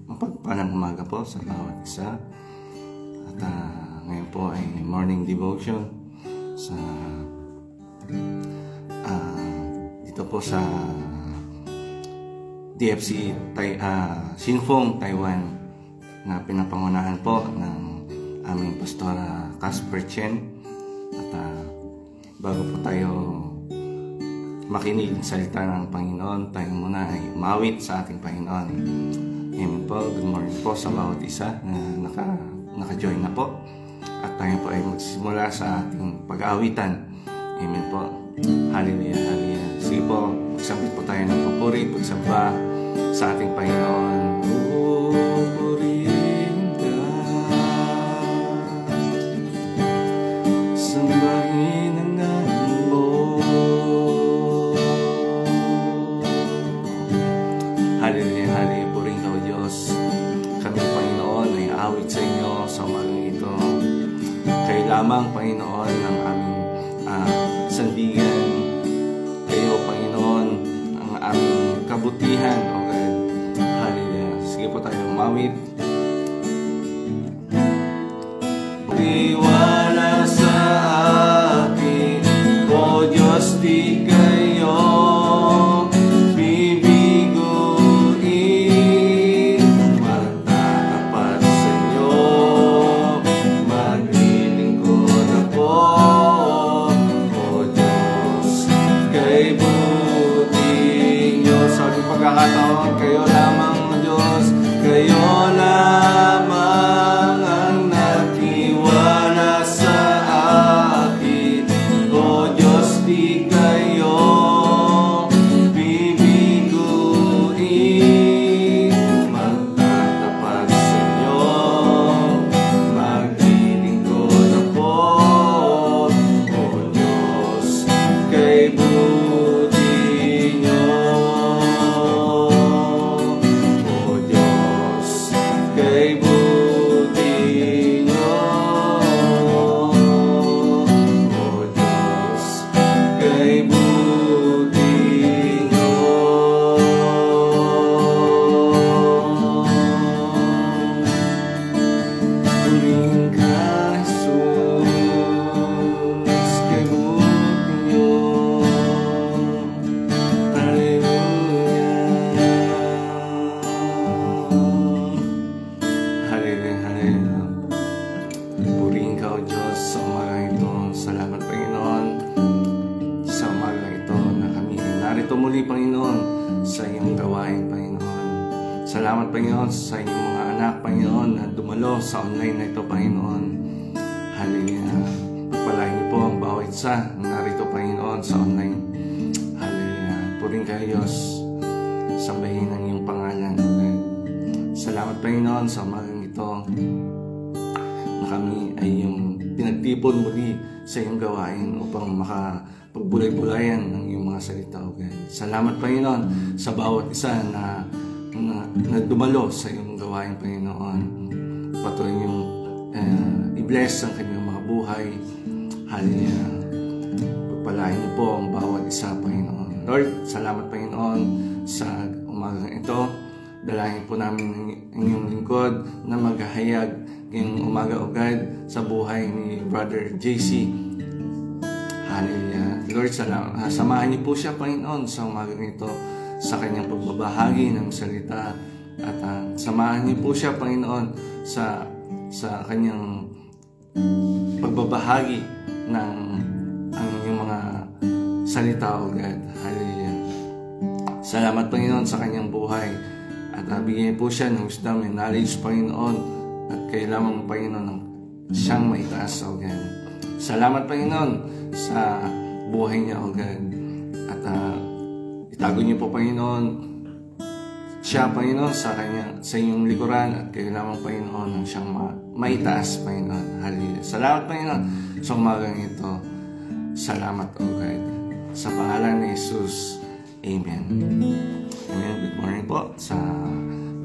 Mapagpalang umaga po sa bawat isa. At ngayon po ay morning devotion sa dito po sa DFC Sinfong, Taiwan, na pinapangunahan po ng aming Pastora Casper Chen. At bago po tayo makinig sa salita ng Panginoon, tayo muna ay umawit sa ating Panginoon. Amen po. Good morning po sa bawat isa na naka-join na po. At tayo po ay magsisimula sa ating pag-aawitan. Amen po. Hallelujah, hallelujah. Sige po, magsambit po tayo ng papuri, pagsamba sa ating Panginoon. Purihin ka, sambahin ang ngalan mo. Hallelujah, hallelujah. Purihin ka, O Diyos. Kami, Panginoon, ay awit sa inyo sa umagang ito. Kayo lamang, Panginoon, ang aming sandigan. Kayo, Panginoon, ang aming kabutihan, O God. Hallelujah. Sige po tayo umawit. Tiwala sa akin, O Diyos, di kayo bibiguin. Magtatapat sa inyo, maglilingkod ako. O Diyos, kay buti nyo. Sa ating pagkakataon, kayo lamang, O Diyos, kayo lamang ang nagtiwala sa akin. O Diyos, di kayo bibiguin. Magtatapat sa inyo, maglilingkod ako. O Diyos, kay buti nyo. O Diyos, kay buti nyo. O Diyos, kay buti nyo. Purihin ka, Jesus, kay buti nyo. Hallelujah. Hallelujah, hallelujah. Purihin ka, O Diyos, sa umagang ito. Salamat, Panginoon, sa umagang ito na kami ay narito muli, Panginoon, sa iyong gawain, Panginoon. Salamat, Panginoon, sa iyong mga anak, Panginoon, na dumalo sa online na ito, Panginoon. Hallelujah. Pagpalain niyo po ang bawat isa na narito, Panginoon, sa online. Hallelujah. Purihin ka, Diyos. Sambahin ang iyong pangalan, O God. Salamat, Panginoon, sa umagang ito na kami ay yung pinagtipon muli sa iyong gawain upang makapagbulay-bulayan ng iyong mga salita, O God. Salamat, Panginoon, sa bawat isa na dumalo sa iyong gawain, Panginoon. Patuloy niyong i-bless ang kanyang mga buhay. Hallelujah. Pagpalain niyo po ang bawat isa, Panginoon. Lord, salamat, Panginoon, sa umagang ito. Dalahin po namin ang inyong lingkod na maghahayag ngayong umaga, O God, sa buhay ni Brother JC. Hallelujah. Lord, samahan niyo po siya, Panginoon, sa umagang ito sa kanyang pagbabahagi ng salita. At samahan niyo po siya, Panginoon, sa kanyang pagbabahagi ng ang inyong mga salita, O God. Hallelujah. Salamat, Panginoon, sa kanyang buhay. At bigyan po siya ng wisdom and knowledge, Panginoon. At kayo lamang, Panginoon, ng siyang maitaas, O God. Salamat, Panginoon, sa buhay niya, O God. At itago niyo po, Panginoon, siya, Panginoon, sa inyong likuran. At kayo lamang, Panginoon, ng siyang maitaas, Panginoon. Hallelujah. Salamat, Panginoon, sa umagang ito. Salamat, O God. Sa pangalan ni Jesus. Amen. Amen. Good morning po sa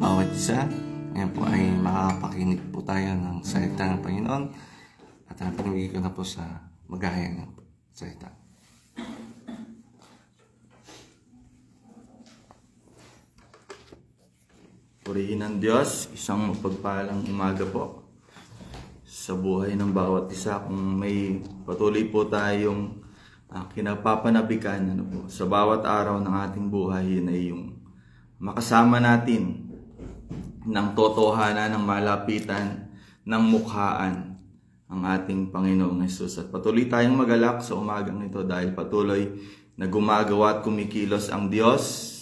bawat isa. Ngayon po ay makapakinig po tayo ng salita ng Panginoon. At pinamigay ko na po sa maghahayag ng salita. Purihin ng Diyos, isang mapagpalang umaga po sa buhay ng bawat isa. Kung may patuloy po tayong kinapapanabikan sa bawat araw ng ating buhay, yun ay yung makasama natin ng totohanan, ng malapitan, ng mukhaan ang ating Panginoong Hesus. At patuloy tayong magalak sa umagang ito dahil patuloy na gumagawa at kumikilos ang Diyos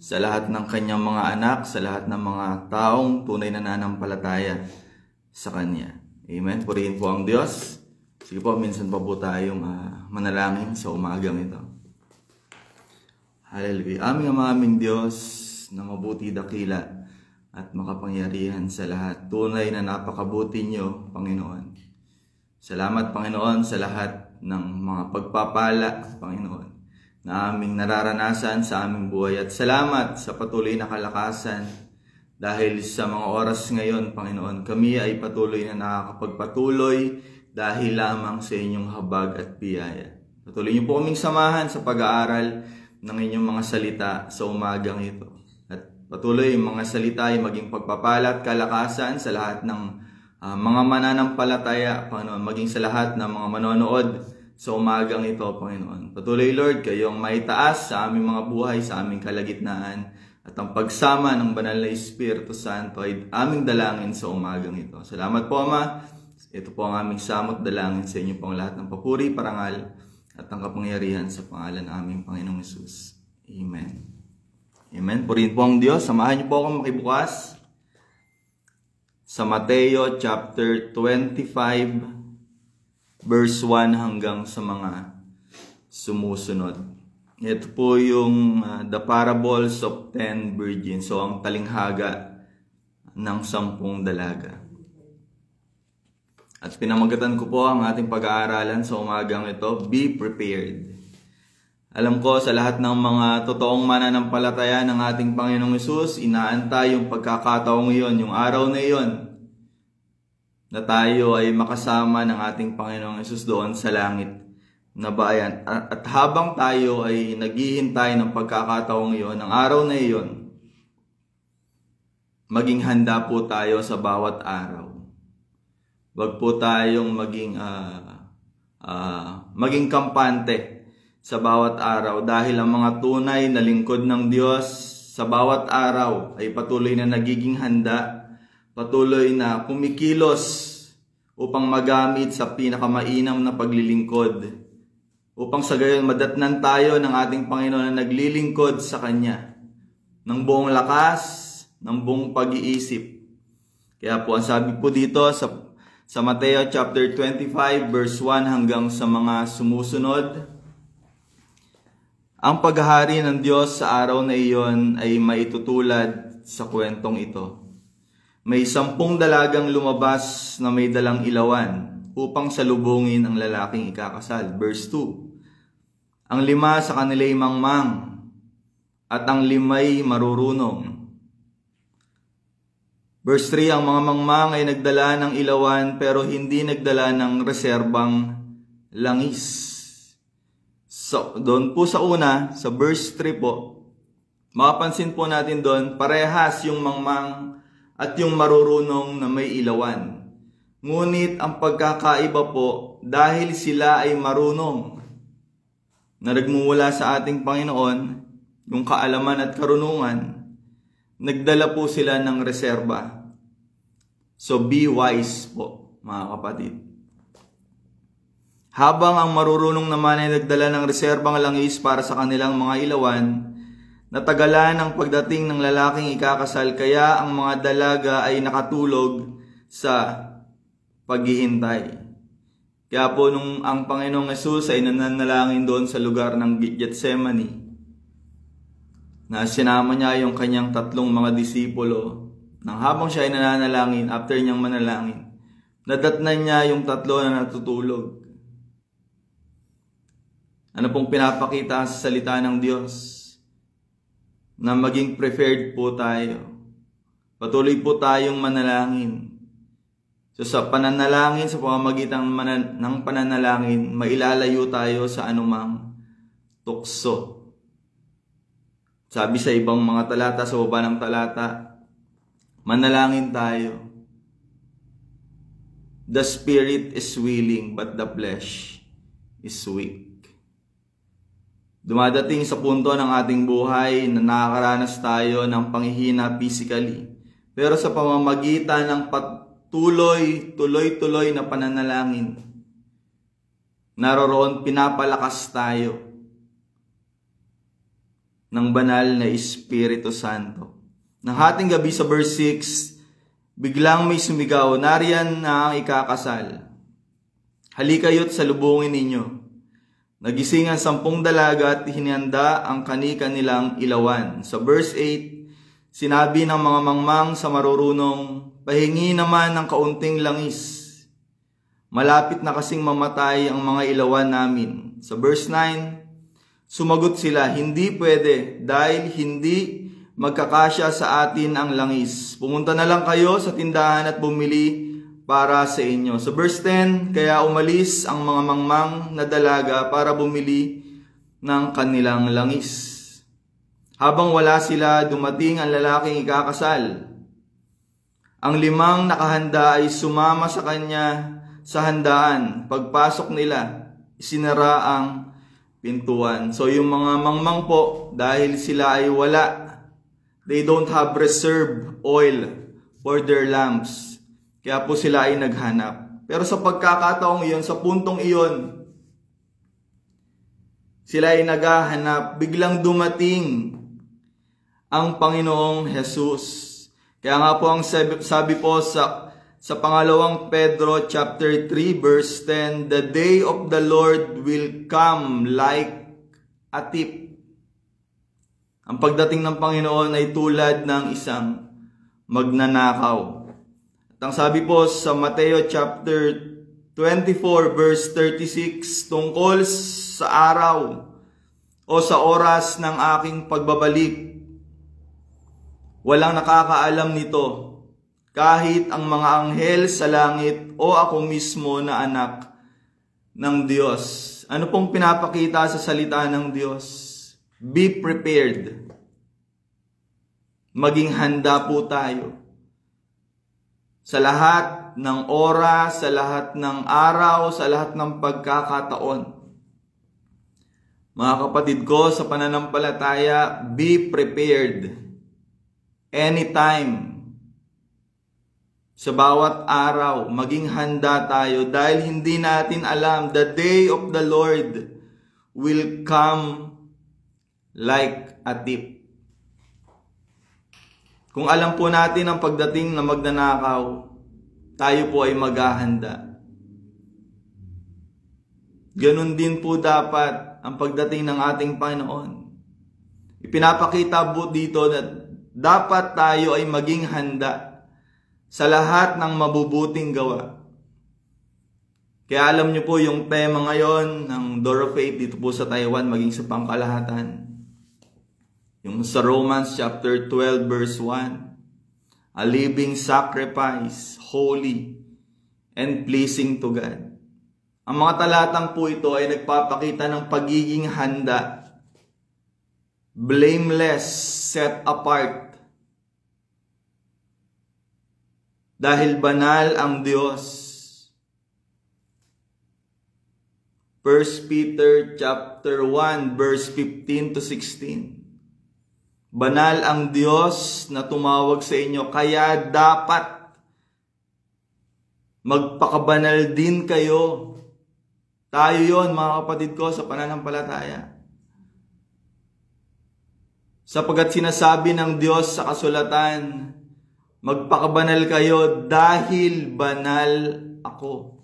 sa lahat ng kanyang mga anak, sa lahat ng mga taong tunay na nananampalataya sa Kanya. Amen. Purihin po ang Diyos. Sige po, minsan pa po tayong manalangin sa umagang ito. Hallelujah. Aming Diyos na mabuti, dakila at makapangyarihan sa lahat. Tunay na napakabuti niyo, Panginoon. Salamat, Panginoon, sa lahat ng mga pagpapala, Panginoon, na aming nararanasan sa aming buhay. At salamat sa patuloy na kalakasan dahil sa mga oras ngayon, Panginoon, kami ay patuloy na nakakapagpatuloy dahil lamang sa inyong habag at biyaya. Patuloy niyo po kaming samahan sa pag-aaral ng inyong mga salita sa umagang ito. At patuloy yung mga salita ay maging pagpapala at kalakasan sa lahat ng mga mananampalataya, Panginoon, maging sa lahat ng mga manonood sa umagang ito, Panginoon. Patuloy, Lord, kayong maitaas sa aming mga buhay, sa aming kalagitnaan, at ang pagsama ng Banal na Espiritu Santo ay aming dalangin sa umagang ito. Salamat po, Ama. Ito po ang aming samot dalangin sa inyo pong lahat ng papuri, parangal, at ang kapangyarihan sa pangalan ng aming Panginoong Hesus. Amen. Amen. Purihin po ang Diyos. Samahan niyo po akong makibukas sa Mateo chapter 25, verse 1 hanggang sa mga sumusunod. Ito po yung the parables of 10 virgins. So, ang talinghaga ng 10 dalaga. At pinamagatan ko po ang ating pag-aaralan sa umagang ito, Be Prepared. Alam ko sa lahat ng mga totoong mananampalataya ng ating Panginoong Hesus, inaantay yung pagkakataong iyon, yung araw na iyon, na tayo ay makasama ng ating Panginoong Hesus doon sa langit na bayan. At habang tayo ay naghihintay ng pagkakataong iyon, ng araw na iyon, maging handa po tayo sa bawat araw. Wag po tayong maging kampante sa bawat araw dahil ang mga tunay na lingkod ng Diyos sa bawat araw ay patuloy na nagiging handa, patuloy na kumikilos upang magamit sa pinakamainam na paglilingkod, upang sa gayon madatnan tayo ng ating Panginoon na naglilingkod sa Kanya ng buong lakas, ng buong pag-iisip. Kaya po ang sabi po dito sa Mateo chapter 25 verse 1 hanggang sa mga sumusunod, ang paghahari ng Diyos sa araw na iyon ay maitutulad sa kwentong ito. May 10 dalagang lumabas na may dalang ilawan upang salubungin ang lalaking ikakasal. Verse 2. Ang 5 sa kanila'y mangmang at ang 5'ay marurunong. Verse 3. Ang mga mangmang ay nagdala ng ilawan pero hindi nagdala ng reserbang langis. So, doon po sa una, sa verse 3 po, makapansin po natin doon, parehas yung mangmang at yung marurunong na may ilawan. Ngunit ang pagkakaiba po, dahil sila ay marunong na nagmumula sa ating Panginoon, yung kaalaman at karunungan, nagdala po sila ng reserba. So be wise po, mga kapatid. Habang ang marurunong naman ay nagdala ng reserbang langis para sa kanilang mga ilawan, natagalan ang pagdating ng lalaking ikakasal, kaya ang mga dalaga ay nakatulog sa paghihintay. Kaya po nung ang Panginoong Hesus ay nananalangin doon sa lugar ng Gethsemane, na sinama niya yung kanyang 3 mga disipulo, nang habang siya ay nananalangin, after niyang manalangin, nadatnan niya yung 3 na natutulog. Ano pong pinapakita sa salita ng Diyos? Na maging prepared po tayo. Patuloy po tayong manalangin. So sa pananalangin, sa pamamagitan ng pananalangin, mailalayo tayo sa anumang tukso. Sabi sa ibang mga talata, sa baba ng talata, Manalangin tayo. The spirit is willing, but the flesh is weak. Dumadating sa punto ng ating buhay na nakakaranas tayo ng panghihina physically. Pero sa pamamagitan ng tuloy-tuloy na pananalangin, naroroon pinapalakas tayo ng banal na Espiritu Santo. Nang hating gabi sa verse 6, biglang may sumigaw, "Nariyan na ang ikakasal. Halikayo't salubungin ninyo." Nagising ang 10 dalaga at hinihanda ang kani-kanilang ilawan. Sa verse 8, sinabi ng mga mangmang sa marurunong, "Pahingi naman ng kaunting langis. Malapit na kasing mamatay ang mga ilawan namin." Sa verse 9, sumagot sila, "Hindi pwede dahil hindi magkakasya sa atin ang langis. Pumunta na lang kayo sa tindahan at bumili para sa inyo." Sa verse 10, kaya umalis ang mga mangmang na dalaga para bumili ng kanilang langis. Habang wala sila, dumating ang lalaking ikakasal. Ang 5 nakahanda ay sumama sa kanya sa handaan. Pagpasok nila, isinara ang pintuan. So yung mga mangmang po, dahil sila ay wala, they don't have reserve oil for their lamps. Kaya po sila ay naghanap. Pero sa pagkakataong iyon, sa puntong iyon, sila ay naghahanap. Biglang dumating ang Panginoong Jesus. Kaya nga po ang sabi po sa pangalawang Pedro chapter 3 verse 10, "The day of the Lord will come like a thief." Ang pagdating ng Panginoon ay tulad ng isang magnanakaw. At ang sabi po sa Mateo chapter 24 verse 36, tungkol sa araw o sa oras ng aking pagbabalik, walang nakakaalam nito, kahit ang mga anghel sa langit o ako mismo na anak ng Diyos. Ano pong pinapakita sa salita ng Diyos? Be prepared. Maging handa po tayo. Sa lahat ng oras, sa lahat ng araw, sa lahat ng pagkakataon. Mga kapatid ko, sa pananampalataya, be prepared. Anytime. Sa bawat araw, maging handa tayo dahil hindi natin alam, the day of the Lord will come like a thief. Kung alam po natin ang pagdating na magnanakaw, tayo po ay maghahanda. Ganon din po dapat ang pagdating ng ating Panginoon. Ipinapakita po dito na dapat tayo ay maging handa sa lahat ng mabubuting gawa. Kaya alam niyo po yung tema ngayon ng Door of Faith dito po sa Taiwan, maging sa pangkalahatan. Yung sa Romans chapter 12 verse 1, a living sacrifice, holy and pleasing to God. Ang mga talatang po ito ay nagpapakita ng pagiging handa, blameless, set apart. Dahil banal ang Diyos. 1 Peter chapter 1 verse 15 to 16. Banal ang Diyos na tumawag sa inyo, kaya dapat magpakabanal din kayo. Tayo yon, mga kapatid ko, sa pananampalataya. Sapagkat sinasabi ng Diyos sa kasulatan, magpakabanal kayo dahil banal ako.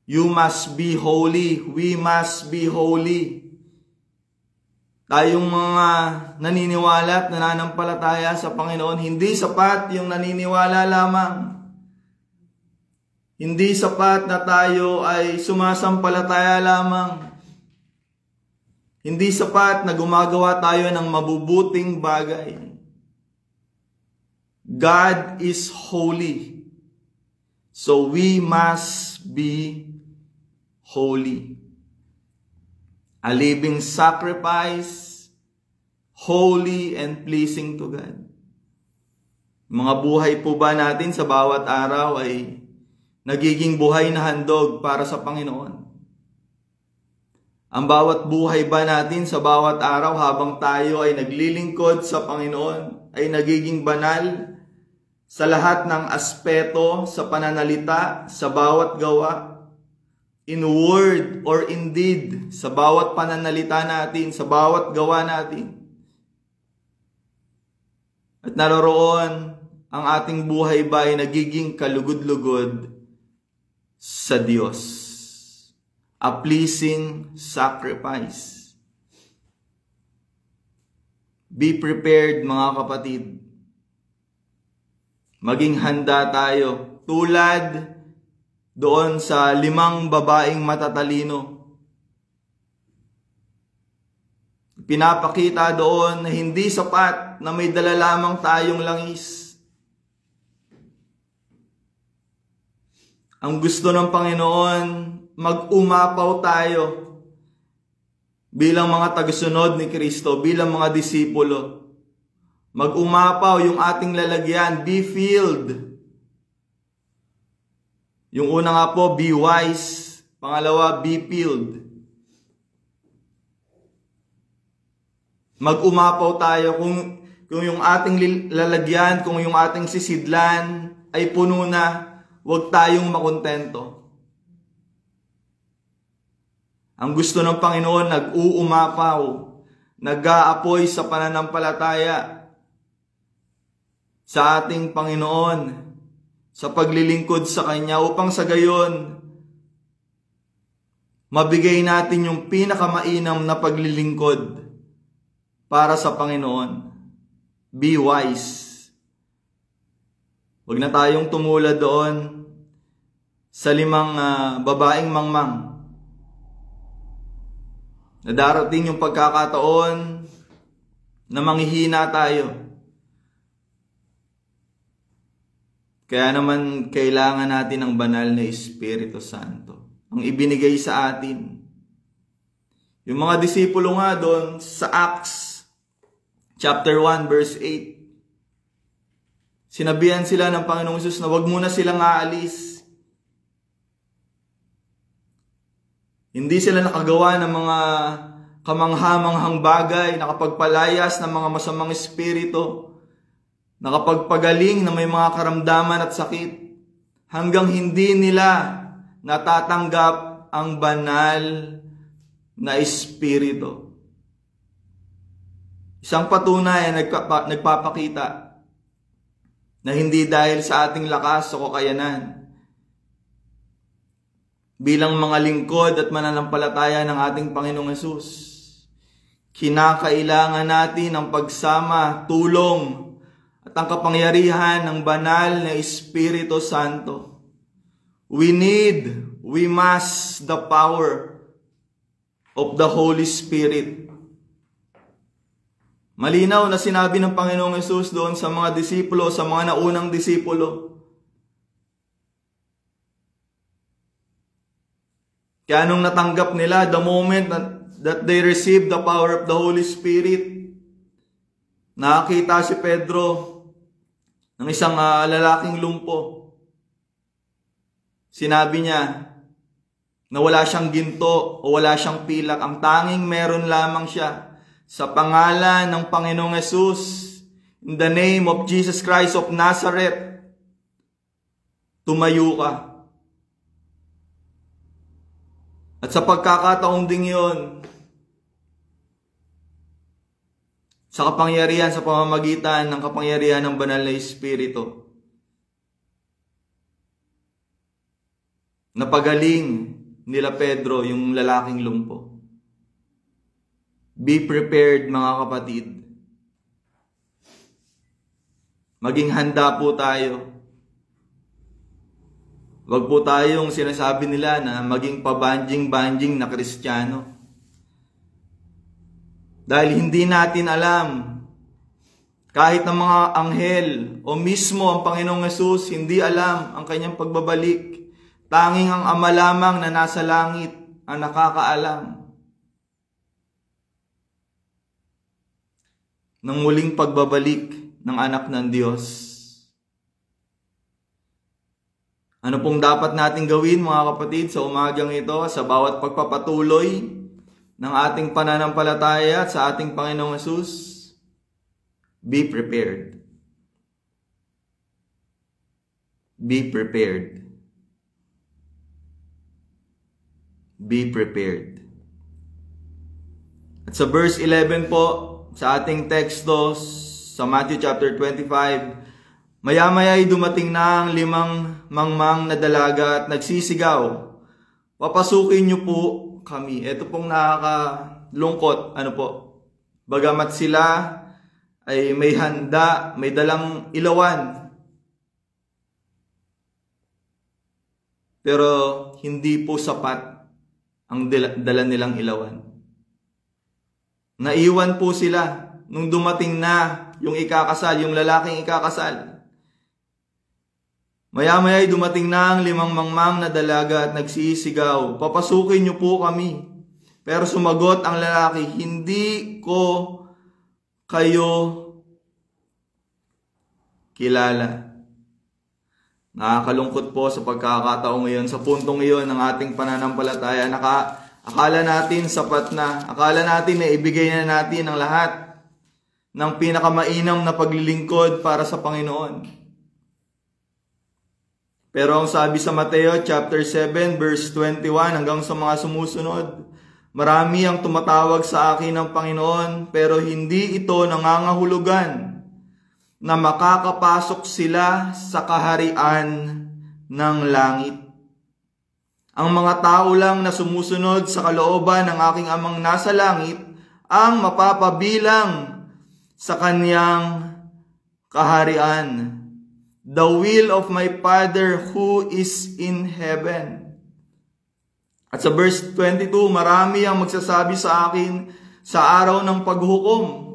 You must be holy. We must be holy. Tayong mga naniniwala at nananampalataya sa Panginoon, hindi sapat yung naniniwala lamang. Hindi sapat na tayo ay sumasampalataya lamang. Hindi sapat na gumagawa tayo ng mabubuting bagay. God is holy. So we must be holy. A living sacrifice, holy and pleasing to God. Mga buhay po ba natin sa bawat araw ay nagiging buhay na handog para sa Panginoon? Ang bawat buhay ba natin sa bawat araw habang tayo ay naglilingkod sa Panginoon ay nagiging banal sa lahat ng aspeto sa pananalita, sa bawat gawa, in word or in deed, sa bawat pananalita natin, sa bawat gawa natin? At naroroon ang ating buhay ba ay nagiging kalugod-lugod sa Diyos? A pleasing sacrifice. Be prepared, mga kapatid. Maging handa tayo tulad doon sa 5 babaeng matatalino. Pinapakita doon na hindi sapat na may dala lamang tayong langis. Ang gusto ng Panginoon, mag-umapaw tayo bilang mga tagasunod ni Kristo, bilang mga disipulo. Mag-umapaw yung ating lalagyan, be filled. Yung una nga po, be wise. Pangalawa, be filled. Mag-umapaw tayo kung yung ating lalagyan, kung yung ating sisidlan ay puno na, huwag tayong makontento. Ang gusto ng Panginoon, nag-uumapaw, nag-aapoy sa pananampalataya sa ating Panginoon, sa paglilingkod sa Kanya, upang sa gayon, mabigay natin yung pinakamainam na paglilingkod para sa Panginoon. Be wise. Huwag na tayong tumulad doon sa 5 babaeng mangmang. Na darating yung pagkakataon na manghihina tayo. Kaya naman kailangan natin ng banal na Espiritu Santo. Ang ibinigay sa atin. Yung mga disipulo nga doon sa Acts chapter 1 verse 8. Sinabihan sila ng Panginoong Hesus na wag muna silang aalis. Hindi sila nakagawa ng mga kamangha-manghang bagay, nakapagpalayas ng mga masamang espiritu, nakapagpagaling na may mga karamdaman at sakit, hanggang hindi nila natatanggap ang banal na espiritu. Isang patunay na nagpapakita na hindi dahil sa ating lakas o kakayanan, bilang mga lingkod at mananampalataya ng ating Panginoong Hesus, kinakailangan natin ang pagsama, tulong, at ang kapangyarihan ng banal na Espiritu Santo. We must the power of the Holy Spirit. Malinaw na sinabi ng Panginoong Hesus doon sa mga disipulo, sa mga naunang disipulo. Kaya nung natanggap nila, the moment that they received the power of the Holy Spirit, nakakita si Pedro ng isang lalaking lumpo. Sinabi niya na wala siyang ginto o wala siyang pilak. Ang tanging meron lamang siya sa pangalan ng Panginoong Hesus, in the name of Jesus Christ of Nazareth, tumayo ka. At sa pagkakataong ding yun, sa kapangyarihan, sa pamamagitan ng kapangyarihan ng banal na Espiritu, napagaling nila Pedro yung lalaking lumpo. Be prepared, mga kapatid. Maging handa po tayo. Wag po tayong sinasabi nila na maging pabanjing-banjing na Kristiyano. Dahil hindi natin alam, kahit ng mga anghel o mismo ang Panginoong Hesus, hindi alam ang kanyang pagbabalik. Tanging ang Ama lamang na nasa langit ang nakakaalam ng muling pagbabalik ng anak ng Diyos. Ano pong dapat natin gawin mga kapatid sa umagang ito, sa bawat pagpapatuloy ng ating pananampalataya at sa ating Panginoong Hesus? Be prepared. Be prepared. Be prepared. At sa verse 11 po, sa ating teksto, sa Matthew chapter 25, maya-maya ay dumating na ang 5 mangmang na dalaga at nagsisigaw, papasukin niyo po kami. Ito pong nakakalungkot. Ano po? Bagamat sila ay may handa, may dalang ilawan, pero hindi po sapat ang dala nilang ilawan. Naiwan po sila nung dumating na yung ikakasal, yung lalaking ikakasal. Maya-maya ay dumating na ang 5 mangmang na dalaga at nagsisigaw, papasukin niyo po kami. Pero sumagot ang lalaki, hindi ko kayo kilala. Nakakalungkot po sa pagkakataong ngayon, sa puntong iyon ng ating pananampalataya. Akala natin sapat na, akala natin na ibigay na natin ang lahat ng pinakamainam na paglilingkod para sa Panginoon. Pero ang sabi sa Mateo chapter 7 verse 21 hanggang sa mga sumusunod, marami ang tumatawag sa akin ng Panginoon, pero hindi ito nangangahulugan na makakapasok sila sa kaharian ng langit. Ang mga tao lang na sumusunod sa kalooban ng aking Amang nasa langit ang mapapabilang sa kanyang kaharian. The will of my Father who is in heaven. At sa verse 22, marami ang magsasabi sa akin sa araw ng paghukom,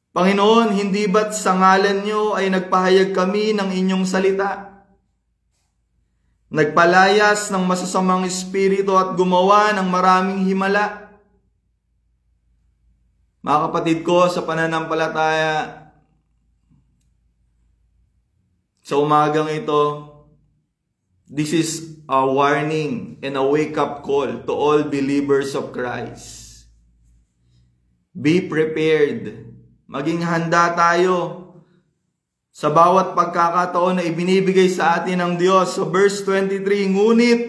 Panginoon, hindi ba't sa ngalan niyo ay nagpahayag kami ng inyong salita? Nagpalayas ng masasamang espiritu at gumawa ng maraming himala. Mga kapatid ko sa pananampalataya, sa umagang ito, this is a warning and a wake-up call to all believers of Christ. Be prepared. Maging handa tayo sa bawat pagkakataon na ibinibigay sa atin ng Diyos. So verse 23, ngunit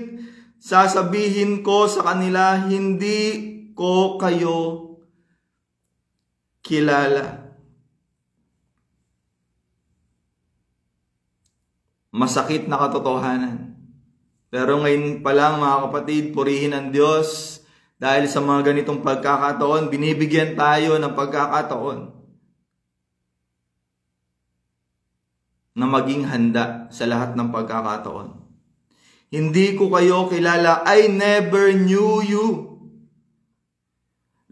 sasabihin ko sa kanila, hindi ko kayo kilala. Masakit na katotohanan. Pero ngayon pa lang mga kapatid, purihin ang Diyos dahil sa mga ganitong pagkakataon, binibigyan tayo ng pagkakataon na maging handa sa lahat ng pagkakataon. Hindi ko kayo kilala. I never knew you.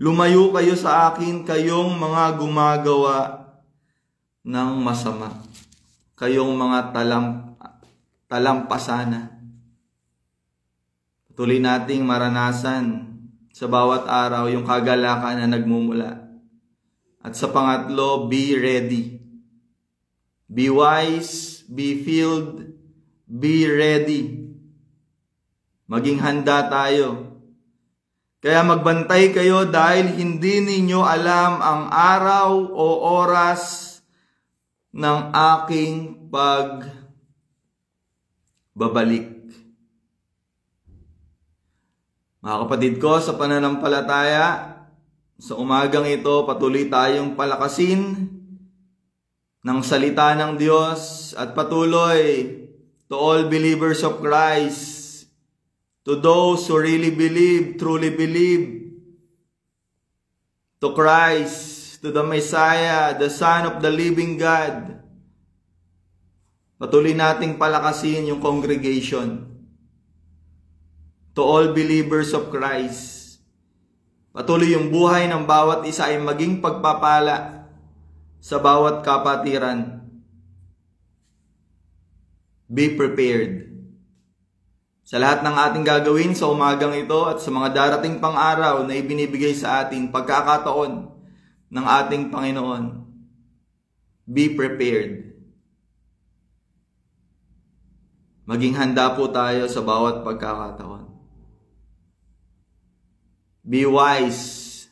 Lumayo kayo sa akin, kayong mga gumagawa ng masama. Kayong mga talampasana. Patuloy nating maranasan sa bawat araw yung kagalakan na nagmumula. At sa pangatlo, be ready. Be wise, be filled, be ready. Maging handa tayo. Kaya magbantay kayo dahil hindi ninyo alam ang araw o oras ng aking pagbabalik. Mga kapatid ko sa pananampalataya, sa umagang ito patuloy tayong palakasin ng salita ng Diyos at patuloy to all believers of Christ, to those who really believe, truly believe, to Christ, to the Messiah, the Son of the living God. Patuloy nating palakasin yung congregation. To all believers of Christ. Patuloy yung buhay ng bawat isa ay maging pagpapala sa bawat kapatiran. Be prepared. Sa lahat ng ating gagawin sa umagang ito at sa mga darating pang araw na ibinibigay sa ating pagkakataon ng ating Panginoon. Be prepared. Maging handa po tayo sa bawat pagkakataon. Be wise.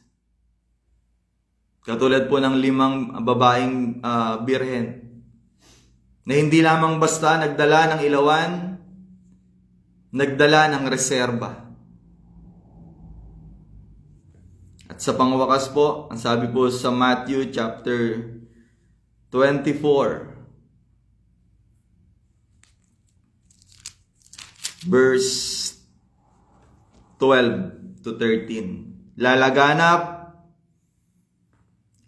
Katulad po ng 5 babaeng birhen na hindi lamang basta nagdala ng ilawan, nagdala ng reserba. At sa pangwakas po, ang sabi po sa Matthew chapter 24, verse 12 to 13. Lalaganap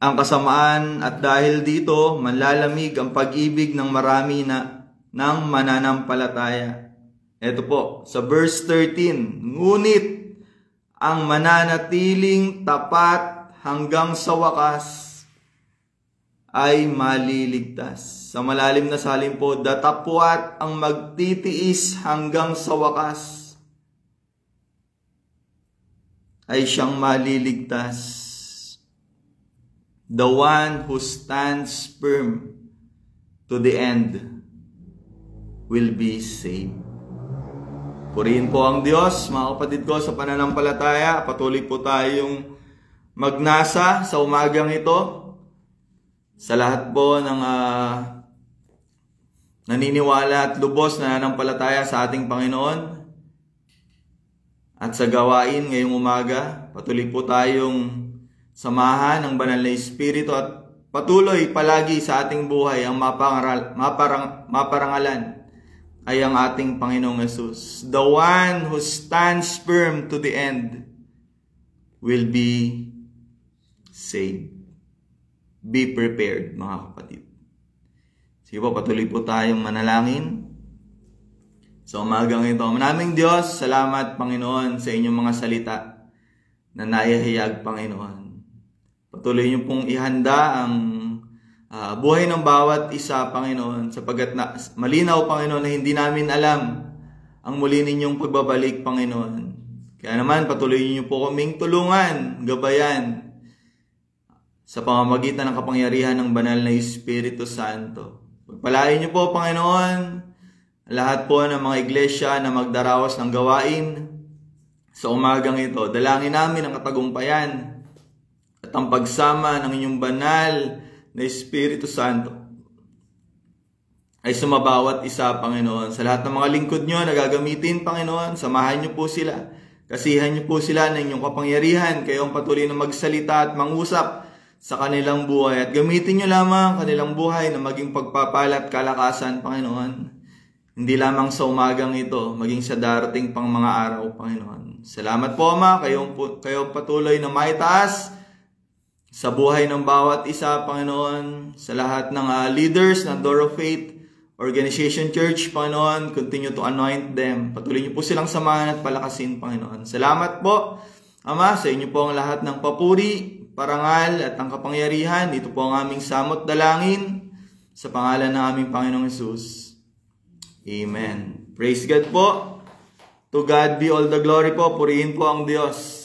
ang kasamaan at dahil dito manlalamig ang pag-ibig ng marami ng mananampalataya. Ito po, sa verse 13, ngunit ang mananatiling tapat hanggang sa wakas ay maliligtas. Sa malalim na salin po, datapwat ang magtitiis hanggang sa wakas ay siyang maliligtas. The one who stands firm to the end will be saved. Purihin po ang Diyos, mga kapatid ko, sa pananampalataya. Patuloy po tayong magnasa sa umagang ito. Sa lahat po ng naniniwala at lubos na nananampalataya sa ating Panginoon. At sa gawain ngayong umaga, patuloy po tayong samahan ng Banal na Espiritu at patuloy palagi sa ating buhay ang maparangalan ay ang ating Panginoong Yesus. The one who stands firm to the end will be saved. Be prepared, mga kapatid. Sige po, patuloy po tayong manalangin. Sa umagang ito, maraming Diyos, salamat Panginoon sa inyong mga salita na naihayag, Panginoon. Patuloy niyo pong ihanda ang buhay ng bawat isa, Panginoon, sapagkat malinaw, Panginoon, na hindi namin alam ang muli ninyong pagbabalik, Panginoon. Kaya naman, patuloy niyo po kaming tulungan, gabayan, sa pamamagitan ng kapangyarihan ng Banal na Espiritu Santo. Pagpalain niyo po, Panginoon, lahat po ng mga iglesia na magdaraos ng gawain sa umagang ito. Dalangin namin ang katagumpayan at ang pagsama ng inyong banal na Espiritu Santo ay sumabawat isa, Panginoon. Sa lahat ng mga lingkod nyo na gagamitin, Panginoon, samahan nyo po sila. Kasihan nyo po sila ng inyong kapangyarihan. Kayong patuloy na magsalita at mangusap sa kanilang buhay. At gamitin nyo lamang kanilang buhay na maging pagpapala at kalakasan, Panginoon. Hindi lamang sa umagang ito, maging sa darating pang mga araw, Panginoon. Salamat po, Ama. Kayong patuloy na maitaas sa buhay ng bawat isa, Panginoon. Sa lahat ng leaders ng Door of Faith Organization Church, Panginoon, continue to anoint them. Patuloy niyo po silang samahan at palakasin, Panginoon. Salamat po, Ama, sa inyo po ang lahat ng papuri, parangal at ang kapangyarihan. Ito po ang aming samot dalangin sa pangalan ng aming Panginoong Hesus. Amen. Praise God po. To God be all the glory po. Purihin po ang Diyos.